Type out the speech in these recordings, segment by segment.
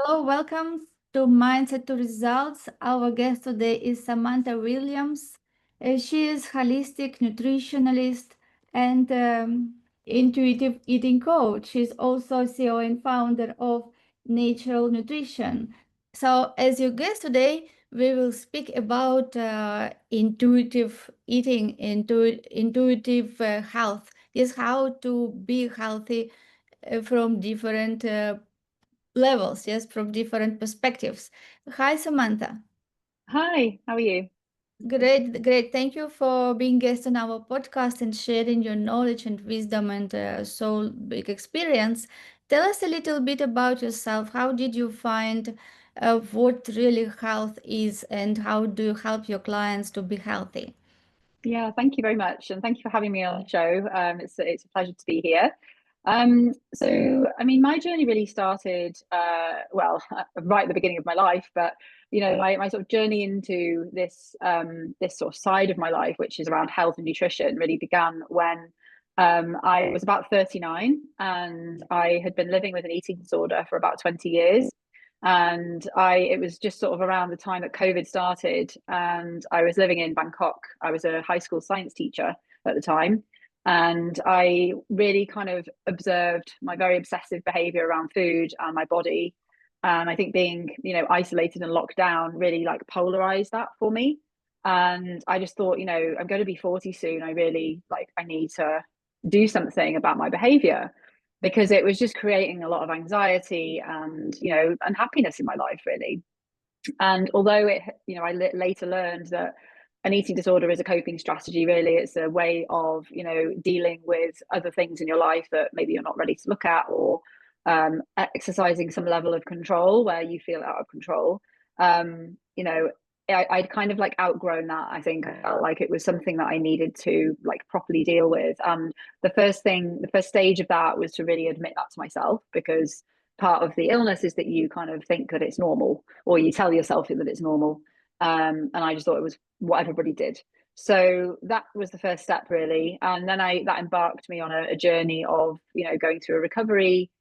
Hello, welcome to Mindset to Results. Our guest today is Samantha Williams. She is holistic nutritionalist and intuitive eating coach. She's also CEO and founder of Natural Nutrition. So, as your guest today, we will speak about intuitive eating, intuitive health. Yes, how to be healthy from different levels, yes, from different perspectives. Hi, Samantha. Hi, how are you? Great, great. Thank you for being guest on our podcast and sharing your knowledge and wisdom and so big experience. Tell us a little bit about yourself. How did you find what really health is, and how do you help your clients to be healthy? Yeah, thank you very much, and thank you for having me on the show. It's a pleasure to be here. My journey really started right at the beginning of my life, but my sort of journey into this sort of side of my life, which is around health and nutrition, really began when I was about 39, and I had been living with an eating disorder for about 20 years. And it was just sort of around the time that COVID started, and I was living in Bangkok. I was a high school science teacher at the time, and I really kind of observed my very obsessive behavior around food and my body. And I think being, isolated and locked down really like polarized that for me. And I just thought, I'm going to be 40 soon. I need to do something about my behavior, because it was just creating a lot of anxiety and unhappiness in my life, really. And although I later learned that an eating disorder is a coping strategy, really it's a way of dealing with other things in your life that maybe you're not ready to look at, or exercising some level of control where you feel out of control. um I'd kind of like outgrown that. I think I felt like it was something that I needed to like properly deal with. And the first stage of that was to really admit that to myself, because part of the illness is that you kind of think that it's normal, or you tell yourself that it's normal. And I just thought it was what everybody did. So that was the first step, really. And then that embarked me on a journey of, going through a recovery,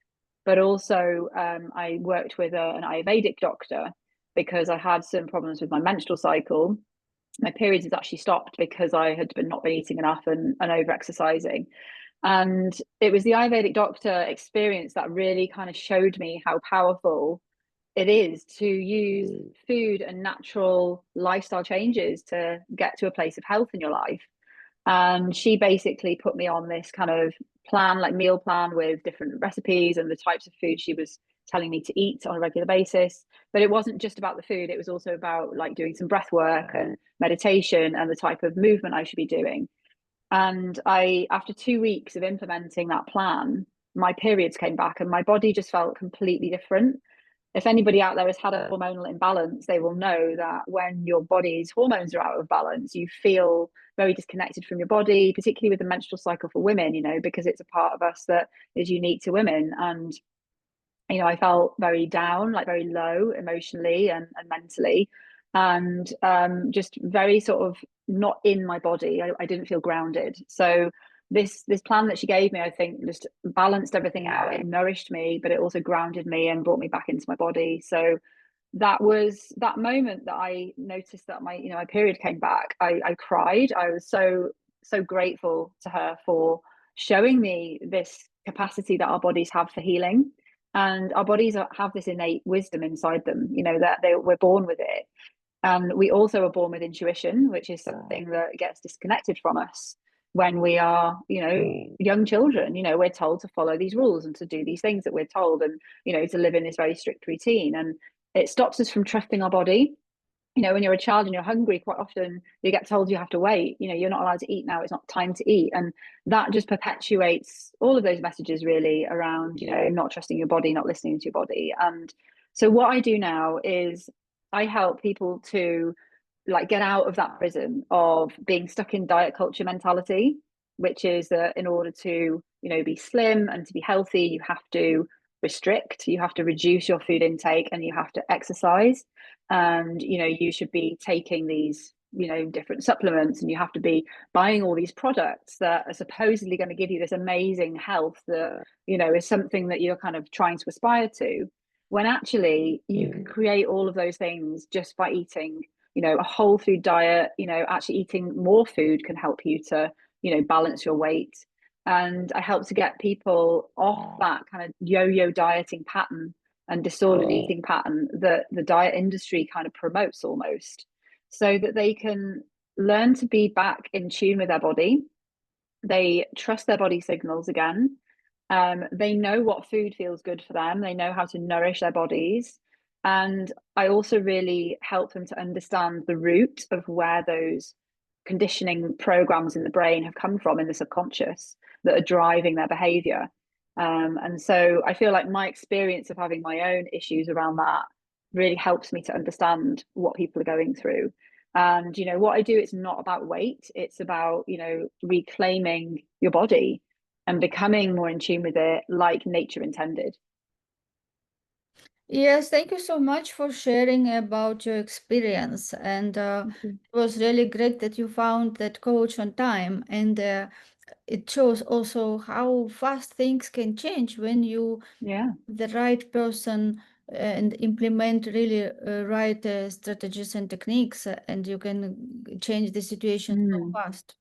but also I worked with an Ayurvedic doctor because I had some problems with my menstrual cycle. My periods had actually stopped because I had been not been eating enough and over exercising. And it was the Ayurvedic doctor experience that really kind of showed me how powerful it is to use food and natural lifestyle changes to get to a place of health in your life. And she basically put me on this kind of plan, like meal plan, with different recipes and the types of food she was telling me to eat on a regular basis. But it wasn't just about the food, it was also about like doing some breath work and meditation and the type of movement I should be doing. And after 2 weeks of implementing that plan, my periods came back and my body just felt completely different. If anybody out there has had a hormonal imbalance, they will know that when your body's hormones are out of balance, you feel very disconnected from your body, particularly with the menstrual cycle for women, because it's a part of us that is unique to women. And, I felt very down, like very low emotionally and mentally, and just very sort of not in my body. I didn't feel grounded. So this plan that she gave me, I think, just balanced everything out. It nourished me, but it also grounded me and brought me back into my body. So that was that moment that I noticed that my period came back. I cried. I was so grateful to her for showing me this capacity that our bodies have for healing. And our bodies have this innate wisdom inside them, that we're born with it. And we also are born with intuition, which is something that gets disconnected from us when we are, young children. We're told to follow these rules and to do these things that we're told, and, to live in this very strict routine. And it stops us from trusting our body. When you're a child and you're hungry, quite often you get told you have to wait. You're not allowed to eat now. It's not time to eat. And that just perpetuates all of those messages, really, around, not trusting your body, not listening to your body. And so what I do now is I help people to like get out of that prison of being stuck in diet culture mentality, which is that in order to, be slim and to be healthy, you have to restrict, you have to reduce your food intake, and you have to exercise. And you should be taking these different supplements, and you have to be buying all these products that are supposedly going to give you this amazing health that is something that you're kind of trying to aspire to. when actually you can create all of those things just by eating, a whole food diet. Actually eating more food can help you to, balance your weight. And I help to get people off that kind of yo-yo dieting pattern and disordered eating pattern that the diet industry kind of promotes almost, so that they can learn to be back in tune with their body. They trust their body signals again. They know what food feels good for them. They know how to nourish their bodies. And I also really help them to understand the root of where those conditioning programs in the brain have come from in the subconscious that are driving their behavior. And so I feel like my experience of having my own issues around that really helps me to understand what people are going through. And what I do, it's not about weight, it's about reclaiming your body and becoming more in tune with it, like nature intended. Yes, thank you so much for sharing about your experience. And it was really great that you found that coach on time. And it shows also how fast things can change when you Yeah. the right person and implement really right strategies and techniques, and you can change the situation so Mm. fast.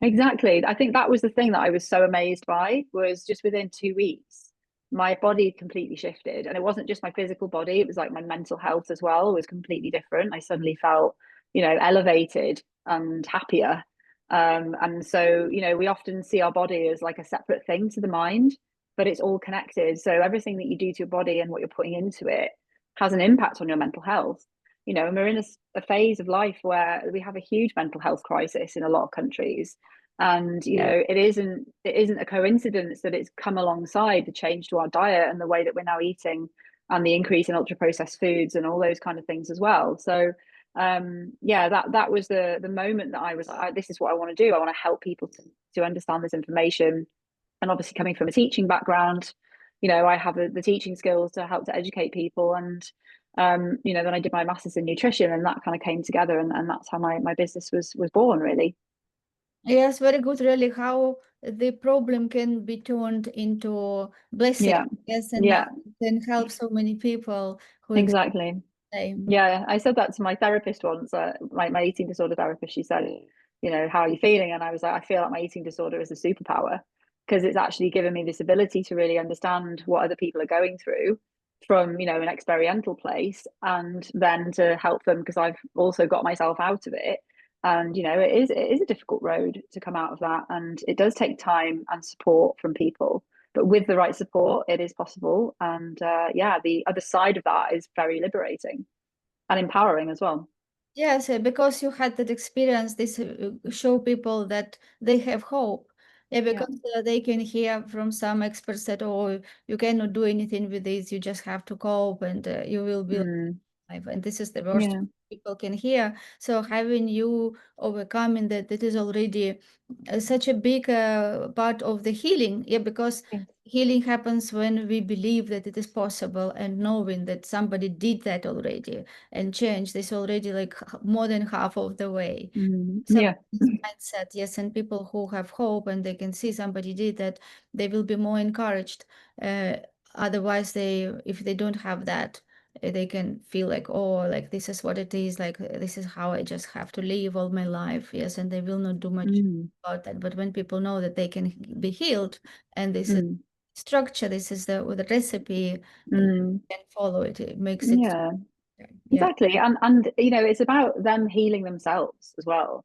Exactly. I think that was the thing that I was so amazed by, was just within 2 weeks, my body completely shifted. And it wasn't just my physical body, it was like my mental health as well was completely different. I suddenly felt, elevated and happier. And so, we often see our body as like a separate thing to the mind, but it's all connected. So everything that you do to your body and what you're putting into it has an impact on your mental health. And we're in a phase of life where we have a huge mental health crisis in a lot of countries. And it isn't a coincidence that it's come alongside the change to our diet and the way that we're now eating, and the increase in ultra processed foods and all those kind of things as well. So yeah, that was the moment that I was like, this is what I want to do. I want to help people to understand this information. And obviously, coming from a teaching background, I have the teaching skills to help to educate people. And then I did my master's in nutrition, and that kind of came together, and that's how my business was born, really. Yes, very good, really, how the problem can be turned into blessing. Yeah, Yes, and yeah, can help so many people who experience exactly. the same. Yeah, I said that to my therapist once, my eating disorder therapist. She said, how are you feeling? And I was like, I feel like my eating disorder is a superpower, because it's actually given me this ability to really understand what other people are going through from, an experiential place, and then to help them, because I've also got myself out of it. And, it is a difficult road to come out of that. And it does take time and support from people. But with the right support, it is possible. And yeah, the other side of that is very liberating and empowering as well. Yes, because you had that experience, this show people that they have hope. Yeah, Yeah. because they can hear from some experts that, oh, you cannot do anything with this, you just have to cope and you will be Mm. life. And this is the worst Yeah. people can hear. So having you overcoming that, that is already such a big part of the healing. Yeah, because Yes. healing happens when we believe that it is possible, and knowing that somebody did that already and changed this already, like more than half of the way. Mm. So Yeah. this mindset, yes, and people who have hope and they can see somebody did that, they will be more encouraged. Uh, Otherwise, if they don't have that, they can feel like, oh, like this is what it is, like this is how I just have to live all my life, yes, and they will not do much Mm. about that. But when people know that they can be healed, and this is Mm. structure, this is the recipe, they Mm. can follow it. It makes it, Yeah. yeah. Exactly. And it's about them healing themselves as well.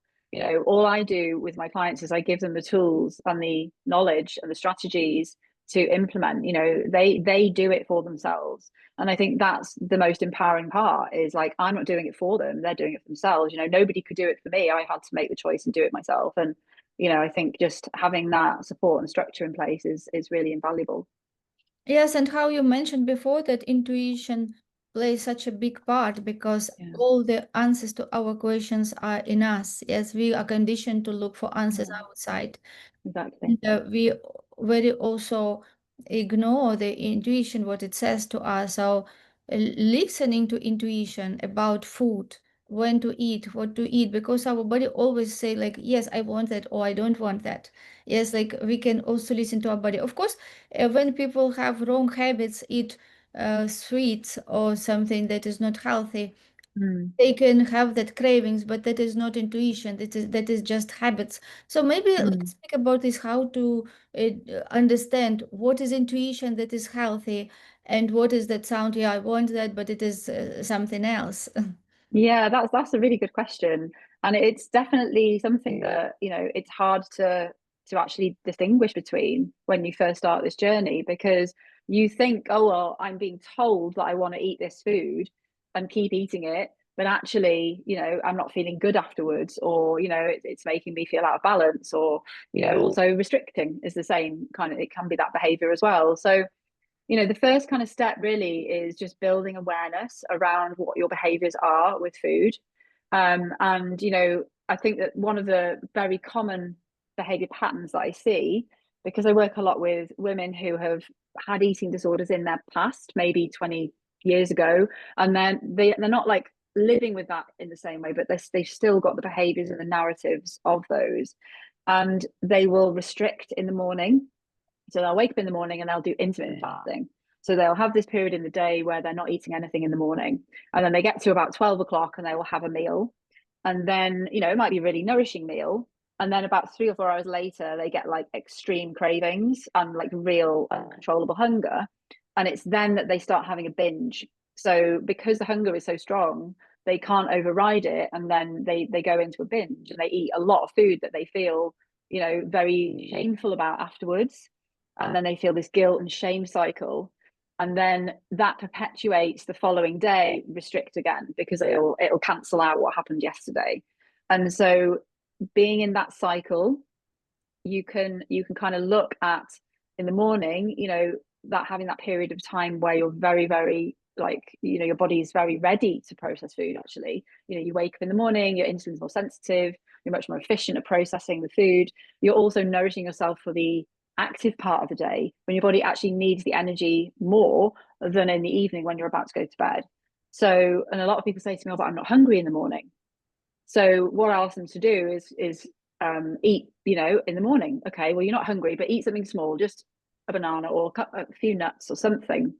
All I do with my clients is I give them the tools and the knowledge and the strategies to implement. They do it for themselves. And I think that's the most empowering part, is like, I'm not doing it for them, they're doing it for themselves. Nobody could do it for me. I had to make the choice and do it myself. And I think just having that support and structure in place is really invaluable. Yes, and how you mentioned before that intuition plays such a big part, because Yeah. all the answers to our questions are in us. Yes, we are conditioned to look for answers Yeah. outside. Exactly. And we very also ignore the intuition, what it says to us. So listening to intuition about food, when to eat, what to eat, because our body always say like, yes, I want that, or I don't want that. Yes, like we can also listen to our body. Of course, when people have wrong habits, eat sweets or something that is not healthy, Mm. they can have that cravings, but that is not intuition. That is just habits. So maybe let's Mm. speak about this, how to understand what is intuition that is healthy and what is that sound. Yeah, I want that, but it is something else. Yeah, that's a really good question. And it's definitely something that, it's hard to actually distinguish between when you first start this journey, because you think, oh, well, I'm being told that I want to eat this food and keep eating it, but actually, I'm not feeling good afterwards, or, it's making me feel out of balance, or, also restricting is the same kind of, it can be that behavior as well. So the first kind of step really is just building awareness around what your behaviors are with food. And I think that one of the very common behavior patterns that I see, because I work a lot with women who have had eating disorders in their past, maybe 20 years ago, and then they're not like living with that in the same way, but they've still got the behaviors and the narratives of those, and they will restrict in the morning. So they'll wake up in the morning and they'll do intermittent fasting. So they'll have this period in the day where they're not eating anything in the morning. And then they get to about 12 o'clock and they will have a meal. And then, it might be a really nourishing meal. And then about 3 or 4 hours later, they get like extreme cravings and like real uncontrollable hunger. And it's then that they start having a binge. So because the hunger is so strong, they can't override it. And then they go into a binge and they eat a lot of food that they feel, very shameful about afterwards, and then they feel this guilt and shame cycle, and then that perpetuates the following day, restrict again, because it'll cancel out what happened yesterday. And so being in that cycle, you can kind of look at, in the morning, that having that period of time where you're very, very, like, your body is very ready to process food. Actually, you wake up in the morning, your insulin's more sensitive, you're much more efficient at processing the food. You're also nourishing yourself for the active part of the day, when your body actually needs the energy more than in the evening when you're about to go to bed. So, and a lot of people say to me, oh, but I'm not hungry in the morning. So what I ask them to do is eat, in the morning. Okay, well, you're not hungry, but eat something small, just a banana or a few nuts or something.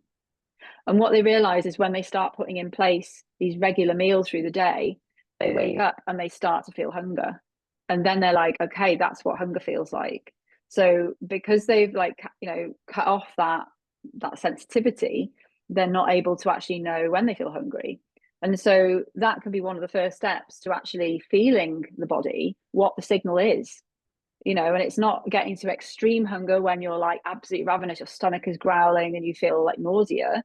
And what they realize is when they start putting in place these regular meals through the day, they wake up and they start to feel hunger. And then they're like, okay, that's what hunger feels like. So because they've, like, cut off that sensitivity, they're not able to actually know when they feel hungry. And so that can be one of the first steps to actually feeling the body, what the signal is. And it's not getting to extreme hunger when you're like absolutely ravenous, your stomach is growling and you feel like nausea.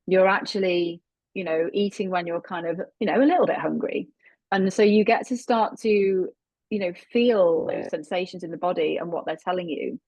You're actually, eating when you're kind of, a little bit hungry. And so you get to start to, feel those sensations in the body and what they're telling you.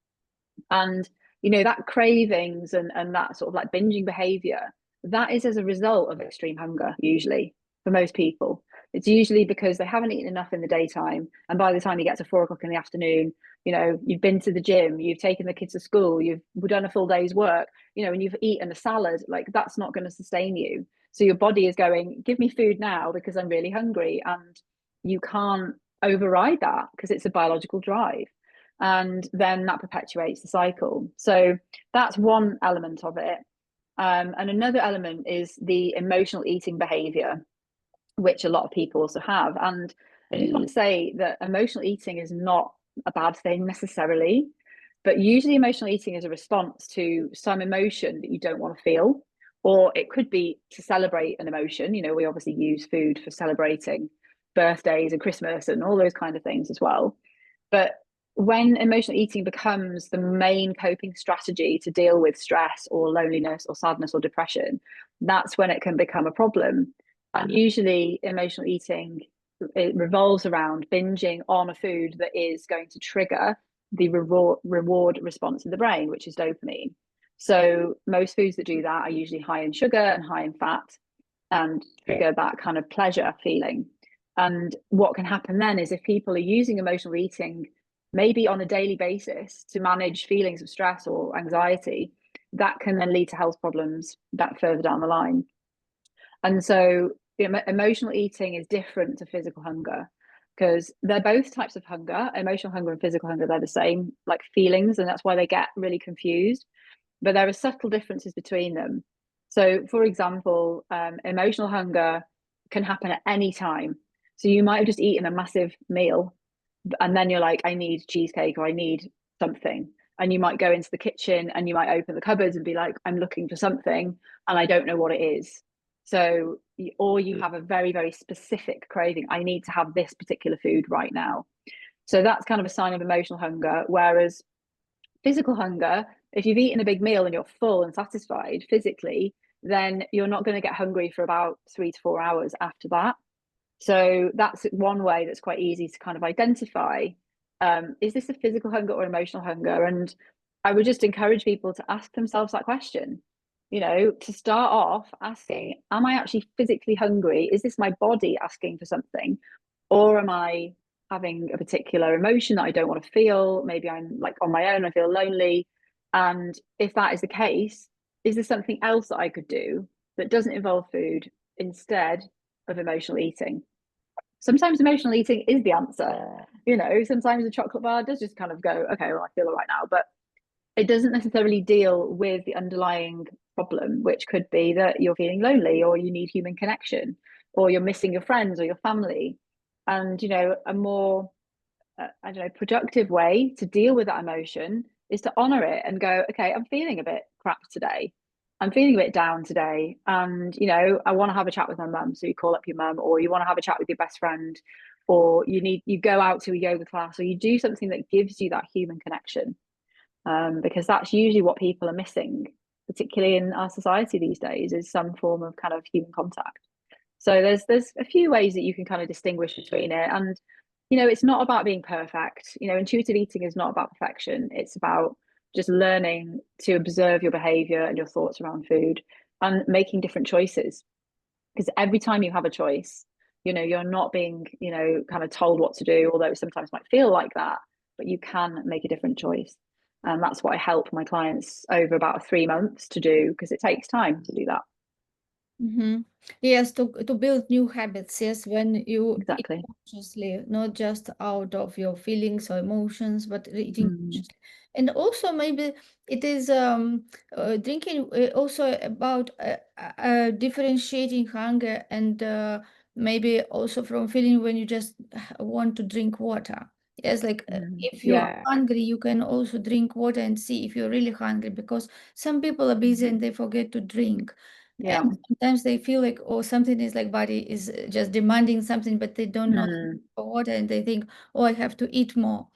And, that cravings and that sort of like binging behavior, that is as a result of extreme hunger, usually, for most people. It's usually because they haven't eaten enough in the daytime. And by the time you get to 4 o'clock in the afternoon, you've been to the gym, you've taken the kids to school, you've done a full day's work, and you've eaten a salad. Like, that's not going to sustain you. So your body is going, give me food now because I'm really hungry. And you can't override that because it's a biological drive. And then that perpetuates the cycle. So that's one element of it. And another element is the emotional eating behavior, which a lot of people also have. And I just want to say that emotional eating is not a bad thing necessarily, but usually emotional eating is a response to some emotion that you don't want to feel, or it could be to celebrate an emotion. We obviously use food for celebrating birthdays and Christmas and all those kind of things as well. But when emotional eating becomes the main coping strategy to deal with stress or loneliness or sadness or depression, that's when it can become a problem. And usually emotional eating, it revolves around binging on a food that is going to trigger the reward response in the brain, which is dopamine. So most foods that do that are usually high in sugar and high in fat and trigger that kind of pleasure feeling. And what can happen then is, if people are using emotional eating maybe on a daily basis to manage feelings of stress or anxiety, that can then lead to health problems that further down the line. And so emotional eating is different to physical hunger, because they're both types of hunger. Emotional hunger and physical hunger, they're the same, like, feelings, and that's why they get really confused. But there are subtle differences between them. So, for example, emotional hunger can happen at any time. So you might have just eaten a massive meal, and then you're like, I need cheesecake or I need something. And you might go into the kitchen and you might open the cupboards and be like, I'm looking for something and I don't know what it is. So, or you have a very, very specific craving. I need to have this particular food right now. So that's kind of a sign of emotional hunger. Whereas physical hunger, if you've eaten a big meal and you're full and satisfied physically, then you're not going to get hungry for about 3 to 4 hours after that. So that's one way that's quite easy to kind of identify, is this a physical hunger or emotional hunger? And I would just encourage people to ask themselves that question, to start off asking, am I actually physically hungry? Is this my body asking for something? Or am I having a particular emotion that I don't want to feel? Maybe I'm like on my own, I feel lonely. And if that is the case, is there something else that I could do that doesn't involve food instead of emotional eating? Sometimes emotional eating is the answer. Sometimes a chocolate bar does just kind of go, okay, well, I feel all right now. But it doesn't necessarily deal with the underlying problem, which could be that you're feeling lonely or you need human connection or you're missing your friends or your family. And, a more, I don't know, productive way to deal with that emotion is to honor it and go, okay, I'm feeling a bit crap today. I'm feeling a bit down today. And, I want to have a chat with my mum. So you call up your mum, or you want to have a chat with your best friend, or you go out to a yoga class, or you do something that gives you that human connection, because that's usually what people are missing, particularly in our society these days, is some form of kind of human contact. So there's a few ways that you can kind of distinguish between it, and it's not about being perfect. Intuitive eating is not about perfection. It's about just learning to observe your behavior and your thoughts around food and making different choices. Because every time you have a choice, you're not being, kind of told what to do, although it sometimes might feel like that, but you can make a different choice. And that's what I help my clients over about 3 months to do, because it takes time to do that. Mm-hmm. Yes, to build new habits. Yes, when you eat Exactly. consciously, not just out of your feelings or emotions, but eating Mm, consciously. And also maybe it is drinking also about differentiating hunger and maybe also from feeling when you just want to drink water. Yes, like if you are yeah. hungry, you can also drink water and see if you're really hungry, because some people are busy and they forget to drink. Yeah. And sometimes they feel like, oh, something is like body is just demanding something, but they don't know Mm, for water and they think, oh, I have to eat more.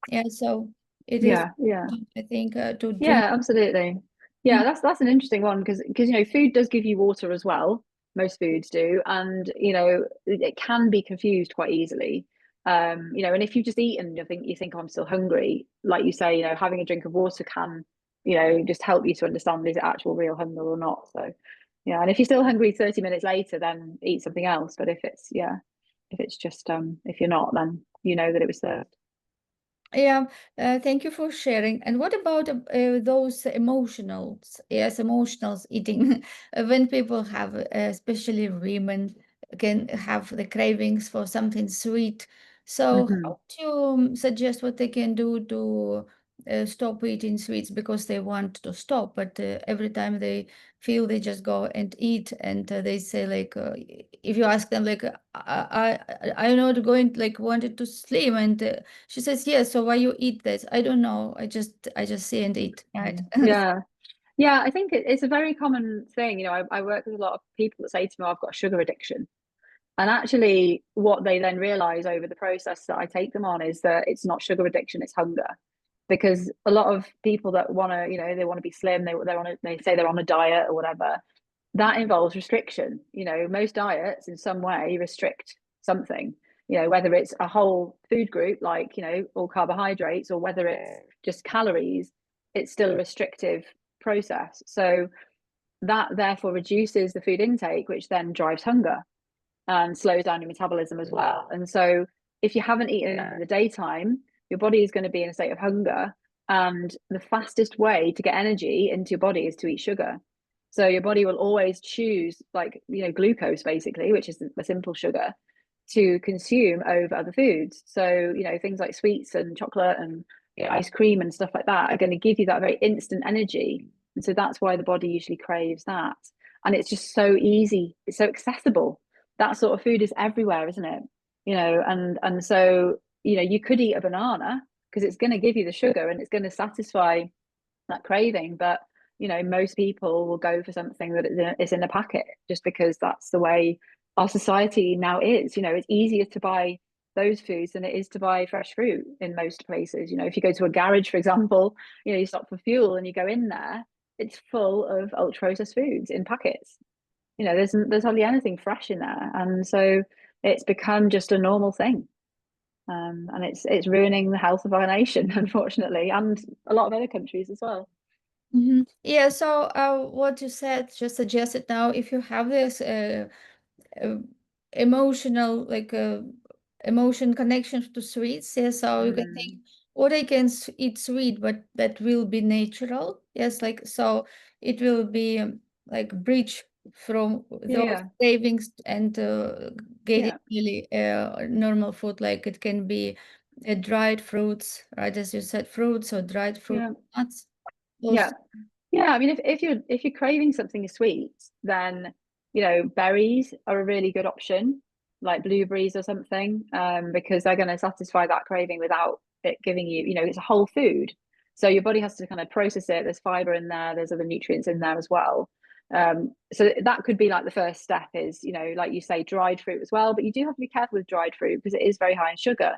Yeah, so it is, yeah. Yeah. I think, to drink. Yeah, absolutely. Mm. Yeah, that's an interesting one, because food does give you water as well. Most foods do, and it can be confused quite easily. And if you've just eaten, you think, oh, I'm still hungry. Like you say, having a drink of water can, just help you to understand, is it actual real hunger or not. So yeah, and if you're still hungry 30 minutes later, then eat something else. But if it's just if you're not, then you know that it was served. Yeah, thank you for sharing. And what about those emotionals? Yes, emotionals eating. When people have, especially women, can have the cravings for something sweet. So, Hmm. how do you suggest what they can do to stop eating sweets because they want to stop, but every time they feel they just go and eat, and they say like, if you ask them like, I'm not going like wanted to slim, and she says, yes, so why you eat this? I don't know. I just see and eat, right? Yeah. Yeah, I think it's a very common thing. I work with a lot of people that say to me, "Oh, I've got a sugar addiction." And actually, what they then realize over the process that I take them on is that it's not sugar addiction, it's hunger. Because a lot of people that want to, they want to be slim, they say they're on a diet or whatever, that involves restriction. Most diets in some way restrict something, whether it's a whole food group, like, all carbohydrates, or whether it's just calories, it's still a restrictive process. So that therefore reduces the food intake, which then drives hunger and slows down your metabolism as well. And so if you haven't eaten in the daytime, your body is going to be in a state of hunger. And the fastest way to get energy into your body is to eat sugar. So your body will always choose, like, glucose basically, which is a simple sugar, to consume over other foods. So, things like sweets and chocolate and ice cream and stuff like that are going to give you that very instant energy. And so that's why the body usually craves that. and it's just so easy, it's so accessible. That sort of food is everywhere, isn't it? And so you could eat a banana because it's going to give you the sugar and it's going to satisfy that craving. But most people will go for something that is in a packet just because that's the way our society now is. It's easier to buy those foods than it is to buy fresh fruit in most places. If you go to a garage, for example, you stop for fuel and you go in there, it's full of ultra processed foods in packets. There's hardly anything fresh in there, and so it's become just a normal thing. And it's ruining the health of our nation, unfortunately, and a lot of other countries as well. Yeah, so what you said just suggested now, if you have this uh, emotional, like emotion connections to sweets, yes, so you can think, what I can eat sweet, but that will be natural, yes, like, so it will be like bridge from those Yeah, cravings and getting yeah, really normal food, like it can be dried fruits, right, as you said, fruits or dried fruit, yeah, nuts, yeah. those. Yeah, I mean, if you're craving something sweet, then berries are a really good option, like blueberries or something, because they're going to satisfy that craving without it giving you, it's a whole food, so your body has to kind of process it. There's fiber in there, there's other nutrients in there as well. So that could be like the first step is, like you say, dried fruit as well. But you do have to be careful with dried fruit because it is very high in sugar.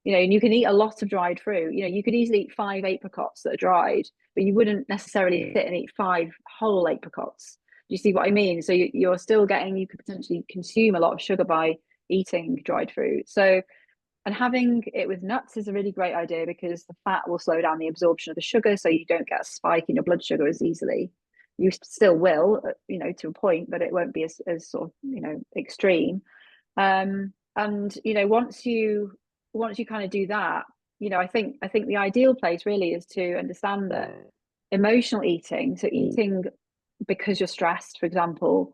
And you can eat a lot of dried fruit. You could easily eat 5 apricots that are dried, but you wouldn't necessarily sit and eat 5 whole apricots. Do you see what I mean? So you're still getting, you could potentially consume a lot of sugar by eating dried fruit. So, and having it with nuts is a really great idea because the fat will slow down the absorption of the sugar, so you don't get a spike in your blood sugar as easily. You still will, to a point, but it won't be as sort of, extreme. And once you kind of do that, I think the ideal place really is to understand that emotional eating, so eating because you're stressed, for example,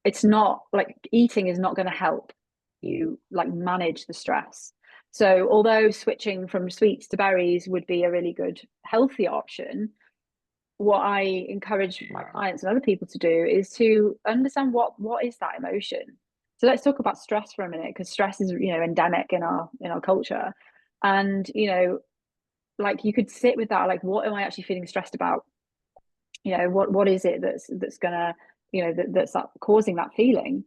it's not like eating is not going to help you like manage the stress. So although switching from sweets to berries would be a really good healthy option, what I encourage my clients and other people to do is to understand what is that emotion. So let's talk about stress for a minute, because stress is endemic in our culture. And like you could sit with that, like, what am I actually feeling stressed about? What is it that's gonna that's that causing that feeling?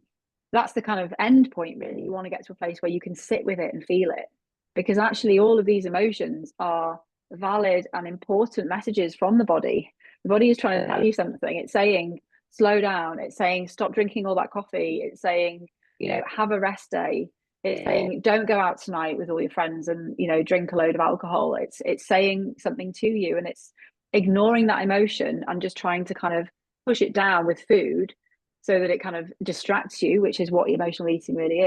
That's the kind of end point, really. You want to get to a place where you can sit with it and feel it, because actually all of these emotions are valid and important messages from the body. The body is trying to tell you something. It's saying slow down, it's saying stop drinking all that coffee, it's saying have a rest day, it's saying don't go out tonight with all your friends and drink a load of alcohol. It's saying something to you, and it's ignoring that emotion and just trying to kind of push it down with food so that it kind of distracts you, which is what emotional eating really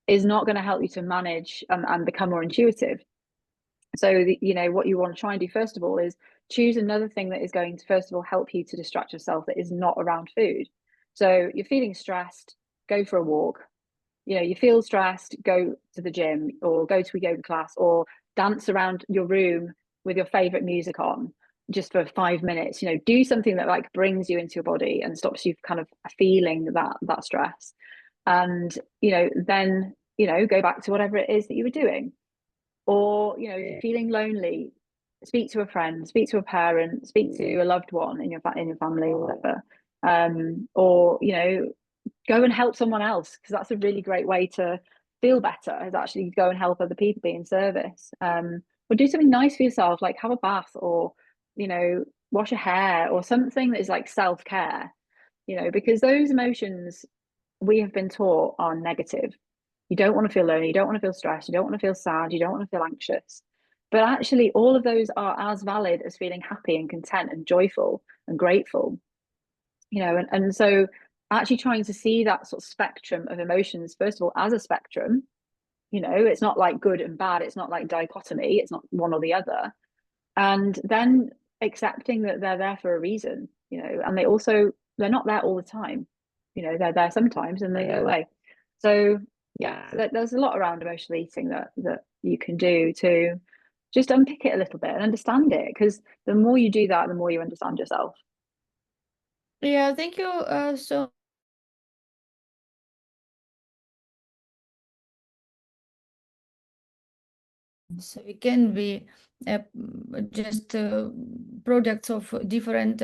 is not going to help you to manage and become more intuitive. So what you want to try and do first of all is choose another thing that is going to first of all help you to distract yourself that is not around food. So you're feeling stressed, go for a walk. You feel stressed, go to the gym or go to a yoga class or dance around your room with your favorite music on just for 5 minutes. Do something that like brings you into your body and stops you kind of feeling that stress. And then go back to whatever it is that you were doing. Or feeling lonely, speak to a friend, speak to a parent, speak to a loved one in your family or whatever. Or go and help someone else, because that's a really great way to feel better, is actually go and help other people, be in service. Or do something nice for yourself, like have a bath or wash your hair or something that is like self-care. Because those emotions we have been taught are negative. You don't want to feel lonely, you don't want to feel stressed, you don't want to feel sad, you don't want to feel anxious. But actually all of those are as valid as feeling happy and content and joyful and grateful. And so actually trying to see that sort of spectrum of emotions, first of all, as a spectrum. It's not like good and bad, it's not like dichotomy, it's not one or the other. And then accepting that they're there for a reason, and they're not there all the time. They're there sometimes and they go away. So yeah, there's a lot around emotional eating that you can do to just unpick it a little bit and understand it, because the more you do that, the more you understand yourself. Yeah, thank you so. So it can be just products of different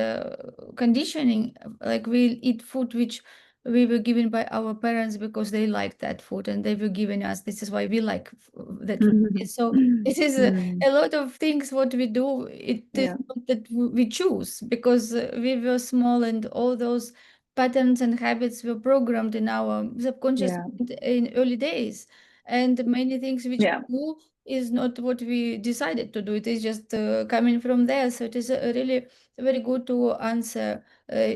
conditioning. Like we eat food which we were given by our parents because they like that food and they were giving us. This is why we like that food. So it is Mm, a lot of things what we do. It is yeah, not that we choose because we were small and all those patterns and habits were programmed in our subconscious yeah, mind in early days. And many things which yeah, we do is not what we decided to do. It is just coming from there. So it is really very good to answer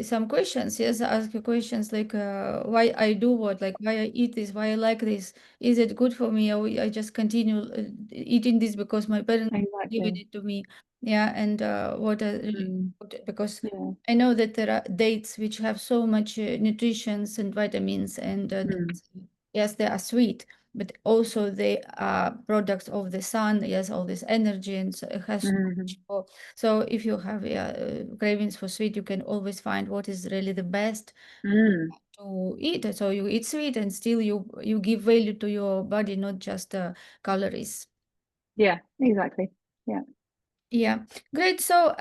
some questions. Yes, ask you questions like why I do what, like why I eat this, why I like this. Is it good for me, or I just continue eating this because my parents given exactly. it to me? Yeah, and what I really Mm, because yeah, I know that there are dates which have so much nutrients and vitamins, and mm, yes, they are sweet, but also they are products of the sun. Yes, all this energy and so it has so mm, much so if you have cravings for sweet, you can always find what is really the best mm, to eat. So you eat sweet and still you give value to your body, not just calories. yeah, exactly. Yeah, Yeah, great. So,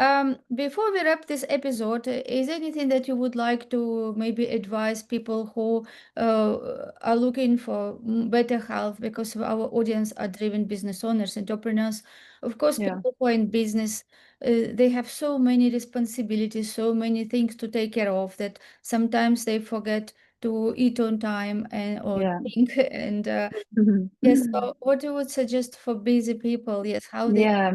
before we wrap this episode, is there anything that you would like to maybe advise people who are looking for better health? Because our audience are driven business owners, entrepreneurs. Of course, yeah, people who are in business, they have so many responsibilities, so many things to take care of that sometimes they forget to eat on time and or yeah. drink. And yes, so what you would suggest for busy people? Yes, how they Yeah,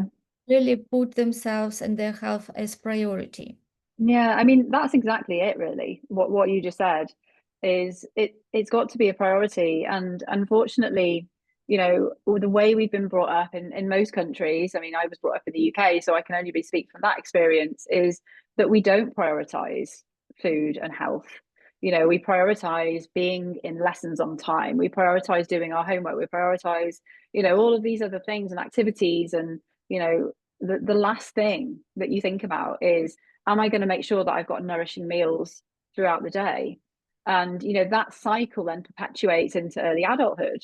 really put themselves and their health as priority. yeah, I mean that's exactly it really. What you just said is it's got to be a priority and unfortunately, you know, with the way we've been brought up in most countries, I mean I was brought up in the UK, so I can only be speak from that experience, is that we don't prioritize food and health. You know, we prioritize being in lessons on time. We prioritize doing our homework. We prioritize, you know, all of these other things and activities and, you know, the last thing that you think about is am I going to make sure that I've got nourishing meals throughout the day? And you know that cycle then perpetuates into early adulthood,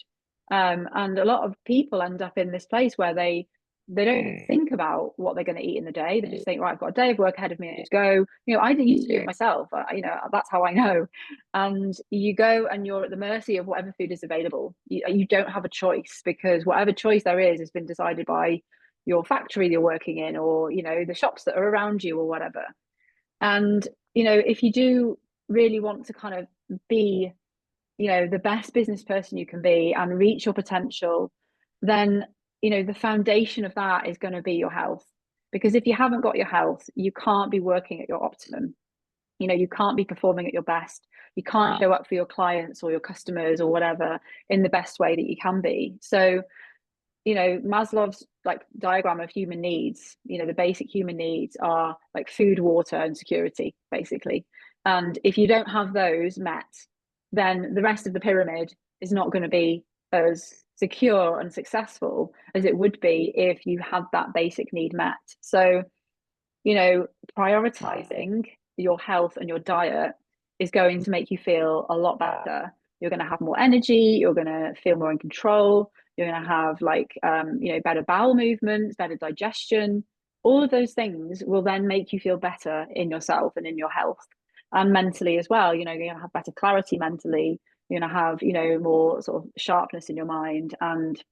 and a lot of people end up in this place where they don't think about what they're going to eat in the day. They just think, right, I've got a day of work ahead of me, I need to go. You know, I didn't used to do it myself. You know, that's how I know. And you go and you're at the mercy of whatever food is available. You don't have a choice because whatever choice there is has been decided by your factory you're working in or you know the shops that are around you or whatever. And you know if you do really want to kind of be you know the best business person you can be and reach your potential, then you know the foundation of that is going to be your health, because if you haven't got your health you can't be working at your optimum. You know you can't be performing at your best. You can't show up for your clients or your customers or whatever in the best way that you can be. So you know Maslow's like diagram of human needs, you know the basic human needs are like food, water and security basically. And if you don't have those met, then the rest of the pyramid is not going to be as secure and successful as it would be if you had that basic need met. So you know, prioritizing your health and your diet is going to make you feel a lot better. You're going to have more energy. You're going to feel more in control. You're going to have like, you know, better bowel movements, better digestion. All of those things will then make you feel better in yourself and in your health and mentally as well. You know, you're going to have better clarity mentally. You're going to have, you know, more sort of sharpness in your mind and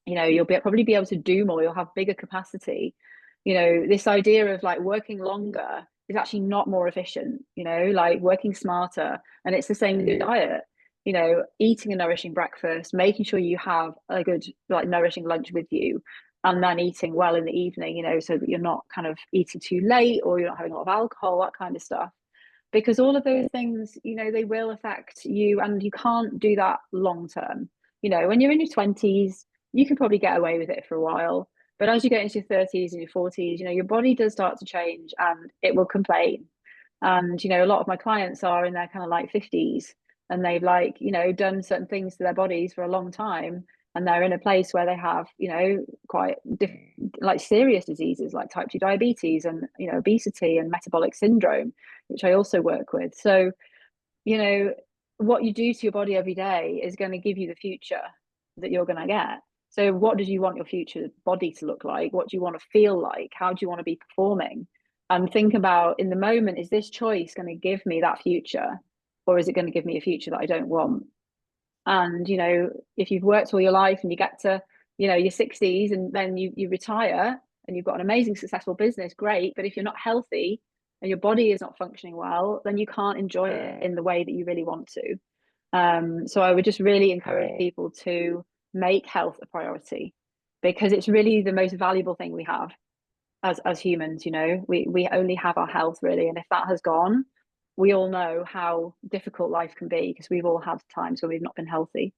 you know you'll probably be able to do more. You'll have bigger capacity. You know this idea of like working longer is actually not more efficient, you know, like working smarter. And it's the same with your diet. You know, eating a nourishing breakfast, making sure you have a good like nourishing lunch with you, and then eating well in the evening, you know, so that you're not kind of eating too late or you're not having a lot of alcohol, that kind of stuff. Because all of those things, you know, they will affect you and you can't do that long term. You know, when you're in your 20s, you can probably get away with it for a while. But as you get into your 30s and your 40s, you know, your body does start to change and it will complain. And, you know, a lot of my clients are in their kind of like 50s and they've like, you know, done certain things to their bodies for a long time. And they're in a place where they have, you know, quite like serious diseases like type 2 diabetes and, you know, obesity and metabolic syndrome. which I also work with. So, you know, what you do to your body every day is going to give you the future that you're going to get. So, what do you want your future body to look like? What do you want to feel like? How do you want to be performing? And think about in the moment, is this choice going to give me that future? Or is it going to give me a future that I don't want? And, if you've worked all your life and you get to, your 60s and then you retire and you've got an amazing, successful business, great. But if you're not healthy and your body is not functioning well, then you can't enjoy it in the way that you really want to. So I would just really encourage people to make health a priority because it's really the most valuable thing we have as humans. We only have our health really, and if that has gone, we all know how difficult life can be because we've all had times when we've not been healthy.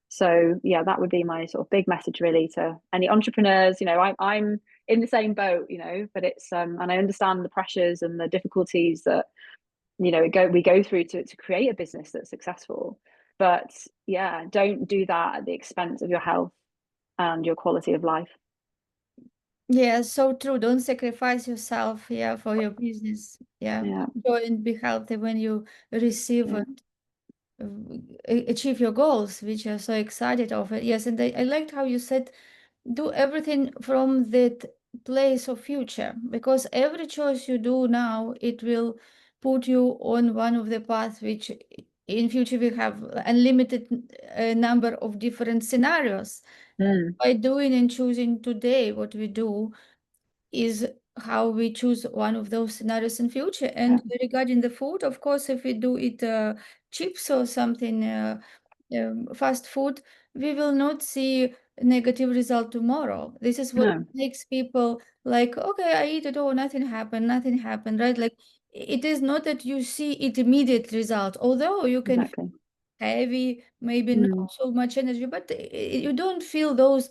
So yeah, that would be my sort of big message really to any entrepreneurs. I'm in the same boat, but it's and I understand the pressures and the difficulties that we go through to create a business that's successful. But yeah, don't do that at the expense of your health and your quality of life. Yeah, so true. Don't sacrifice yourself, yeah, for your business. Yeah. Yeah, Enjoy and be healthy when you receive yeah. it, achieve your goals, which you're so excited of it. Yes, and I liked how you said do everything from that place of future, because every choice you do now, it will put you on one of the paths which in future we have unlimited number of different scenarios. Mm, By doing and choosing today what we do is how we choose one of those scenarios in future. yeah. And regarding the food, of course, if we do it chips or something, fast food, we will not see a negative result tomorrow. This is what No, makes people like, okay, I eat it, oh, nothing happened, right? Like it is not that you see it immediate result, although you can exactly. heavy, maybe not Mm, so much energy, but you don't feel those,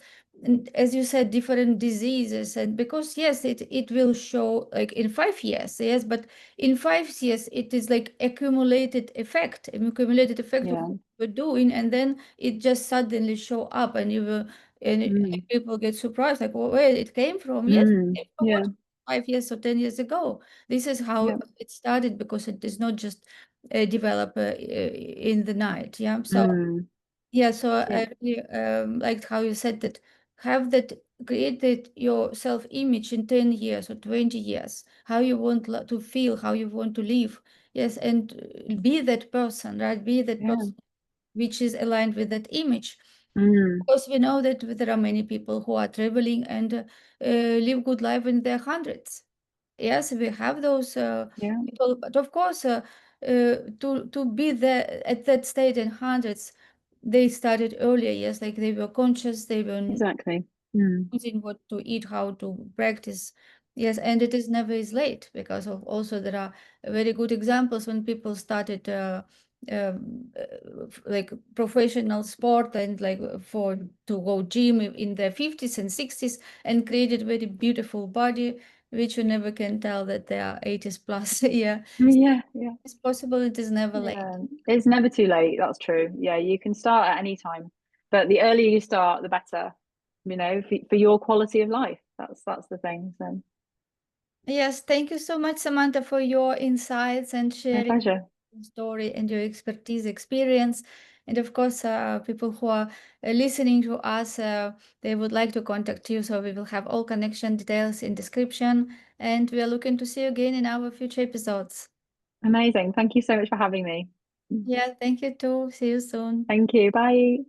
as you said, different diseases. And because yes, it will show like in 5 years, yes, but in 5 years it is like accumulated effect of yeah. what you're doing, and then it just suddenly show up, and you will, and Mm, people get surprised, like, well, where it came from? Yes, it came from yeah. what 5 years or 10 years ago. This is how Yeah. it started, because it is not just develop in the night. Yeah. So Mm, yeah. So yeah. I really liked how you said that. Have that created your self image in 10 years or 20 years. How you want to feel. How you want to live. Yes, and be that person, right? Be that Yeah. person which is aligned with that image. Mm, Because we know that there are many people who are traveling and live good life in their hundreds. Yes, we have those yeah. people, but of course, to be there at that state in hundreds, they started earlier. Yes, like they were conscious, they were Exactly. Mm, choosing what to eat, how to practice. Yes, and it is never is late, because of also there are very good examples when people started like professional sport, and like for to go gym in their 50s and 60s, and created very beautiful body, which you never can tell that they are 80s plus. Yeah, yeah. Yeah. it's possible. It is never late. Yeah. It's never too late. That's true. Yeah. You can start at any time, but the earlier you start, the better, for your quality of life. That's the thing. So Yes, thank you so much, Samantha, for your insights and my sharing pleasure. your story and your expertise, experience. And of course, people who are listening to us, they would like to contact you. So we will have all connection details in description. And we are looking to see you again in our future episodes. Amazing. Thank you so much for having me. Yeah, thank you too. See you soon. Thank you. Bye.